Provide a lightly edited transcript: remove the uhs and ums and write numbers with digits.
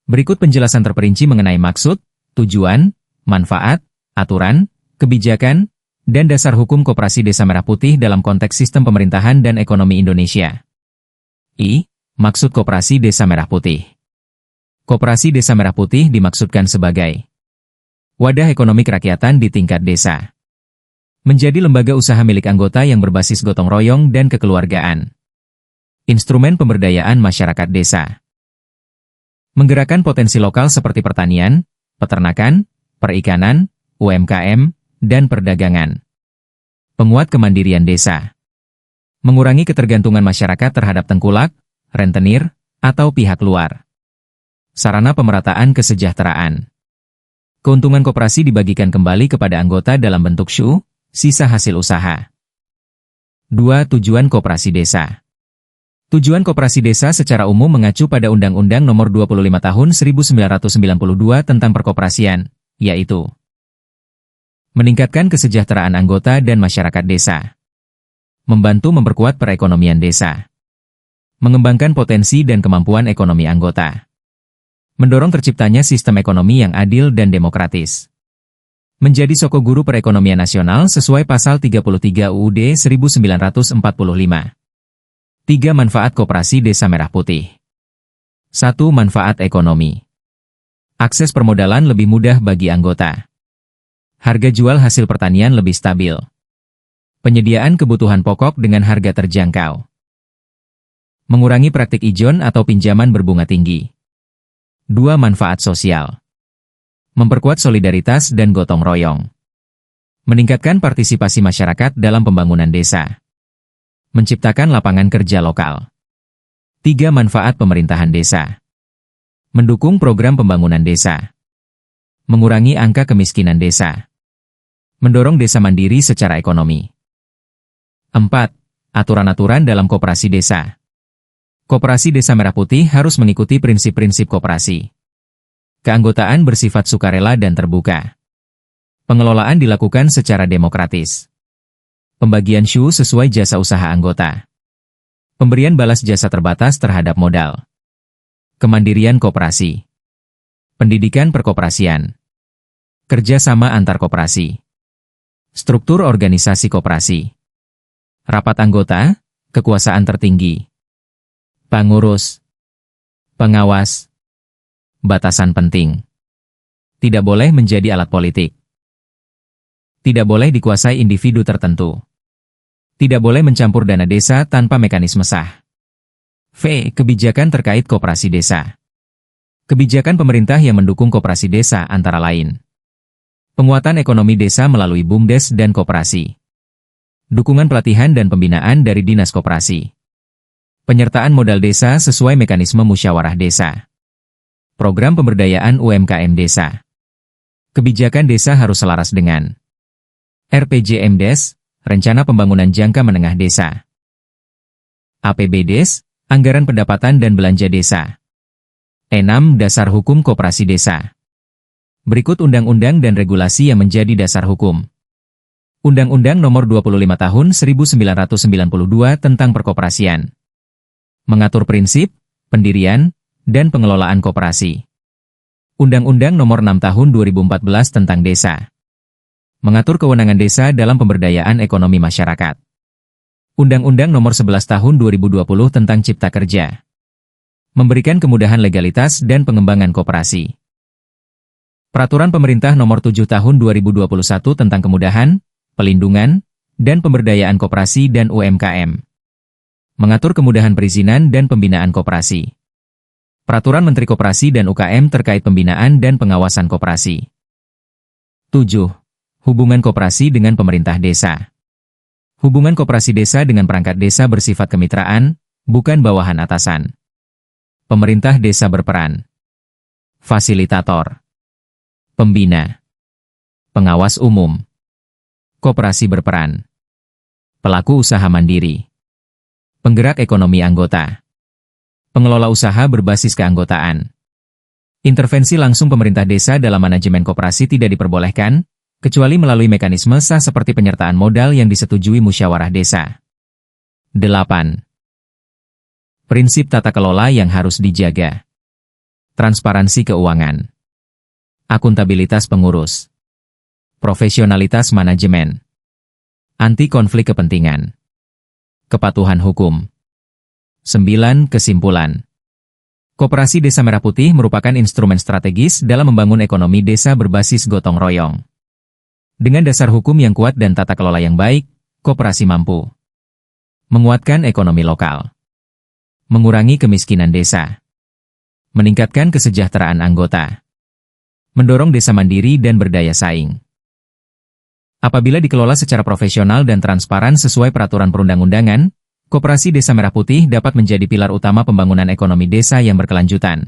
Berikut penjelasan terperinci mengenai maksud, tujuan, manfaat, aturan, kebijakan, dan dasar hukum Koperasi Desa Merah Putih dalam konteks sistem pemerintahan dan ekonomi Indonesia. Maksud Koperasi Desa Merah Putih. Koperasi Desa Merah Putih dimaksudkan sebagai wadah ekonomi kerakyatan di tingkat desa. Menjadi lembaga usaha milik anggota yang berbasis gotong royong dan kekeluargaan. Instrumen pemberdayaan masyarakat desa. Menggerakkan potensi lokal seperti pertanian, peternakan, perikanan, UMKM, dan perdagangan. Penguat kemandirian desa. Mengurangi ketergantungan masyarakat terhadap tengkulak, rentenir, atau pihak luar. Sarana pemerataan kesejahteraan. Keuntungan koperasi dibagikan kembali kepada anggota dalam bentuk sisa hasil usaha. 2. Tujuan koperasi desa. Tujuan koperasi desa secara umum mengacu pada Undang-Undang Nomor 25 Tahun 1992 tentang perkoperasian, yaitu meningkatkan kesejahteraan anggota dan masyarakat desa, membantu memperkuat perekonomian desa, mengembangkan potensi dan kemampuan ekonomi anggota, mendorong terciptanya sistem ekonomi yang adil dan demokratis, menjadi soko guru perekonomian nasional sesuai Pasal 33 UUD 1945. 3. Manfaat Koperasi Desa Merah Putih. 1. Manfaat ekonomi. Akses permodalan lebih mudah bagi anggota. Harga jual hasil pertanian lebih stabil. Penyediaan kebutuhan pokok dengan harga terjangkau. Mengurangi praktik ijon atau pinjaman berbunga tinggi. 2. Manfaat sosial. Memperkuat solidaritas dan gotong royong. Meningkatkan partisipasi masyarakat dalam pembangunan desa. Menciptakan lapangan kerja lokal. 3. Manfaat pemerintahan desa. Mendukung program pembangunan desa. Mengurangi angka kemiskinan desa. Mendorong desa mandiri secara ekonomi. 4. Aturan-aturan dalam koperasi desa. Koperasi Desa Merah Putih harus mengikuti prinsip-prinsip koperasi. Keanggotaan bersifat sukarela dan terbuka. Pengelolaan dilakukan secara demokratis. Pembagian sesuai jasa usaha anggota. Pemberian balas jasa terbatas terhadap modal. Kemandirian koperasi. Pendidikan perkoperasian. Kerjasama antar koperasi. Struktur organisasi koperasi. Rapat anggota, kekuasaan tertinggi. Pengurus. Pengawas. Batasan penting. Tidak boleh menjadi alat politik. Tidak boleh dikuasai individu tertentu. Tidak boleh mencampur dana desa tanpa mekanisme sah. Kebijakan terkait koperasi desa. Kebijakan pemerintah yang mendukung koperasi desa antara lain. Penguatan ekonomi desa melalui BUMDes dan koperasi. Dukungan pelatihan dan pembinaan dari Dinas Koperasi. Penyertaan modal desa sesuai mekanisme musyawarah desa. Program pemberdayaan UMKM desa. Kebijakan desa harus selaras dengan RPJMdes, Rencana Pembangunan Jangka Menengah Desa. APBdes, Anggaran Pendapatan dan Belanja Desa. 6. Dasar Hukum Koperasi Desa. Berikut undang-undang dan regulasi yang menjadi dasar hukum. Undang-Undang Nomor 25 Tahun 1992 tentang Perkoperasian. Mengatur prinsip, pendirian, dan pengelolaan koperasi. Undang-Undang Nomor 6 Tahun 2014 tentang Desa. Mengatur kewenangan desa dalam pemberdayaan ekonomi masyarakat. Undang-Undang Nomor 11 Tahun 2020 tentang Cipta Kerja. Memberikan kemudahan legalitas dan pengembangan koperasi. Peraturan Pemerintah Nomor 7 Tahun 2021 tentang kemudahan, pelindungan, dan pemberdayaan koperasi dan UMKM. Mengatur kemudahan perizinan dan pembinaan koperasi. Peraturan Menteri Koperasi dan UKM terkait pembinaan dan pengawasan koperasi. 7. Hubungan koperasi dengan pemerintah desa. Hubungan koperasi desa dengan perangkat desa bersifat kemitraan, bukan bawahan atasan. Pemerintah desa berperan. Fasilitator. Pembina. Pengawas umum. Koperasi berperan. Pelaku usaha mandiri. Penggerak ekonomi anggota. Pengelola usaha berbasis keanggotaan. Intervensi langsung pemerintah desa dalam manajemen koperasi tidak diperbolehkan, kecuali melalui mekanisme sah seperti penyertaan modal yang disetujui musyawarah desa. 8. Prinsip tata kelola yang harus dijaga. transparansi keuangan, akuntabilitas pengurus, profesionalitas manajemen, anti konflik kepentingan, kepatuhan hukum. 9. Kesimpulan. Koperasi Desa Merah Putih merupakan instrumen strategis dalam membangun ekonomi desa berbasis gotong royong. Dengan dasar hukum yang kuat dan tata kelola yang baik, koperasi mampu menguatkan ekonomi lokal, mengurangi kemiskinan desa, meningkatkan kesejahteraan anggota, mendorong desa mandiri dan berdaya saing. Apabila dikelola secara profesional dan transparan sesuai peraturan perundang-undangan, Koperasi Desa Merah Putih dapat menjadi pilar utama pembangunan ekonomi desa yang berkelanjutan.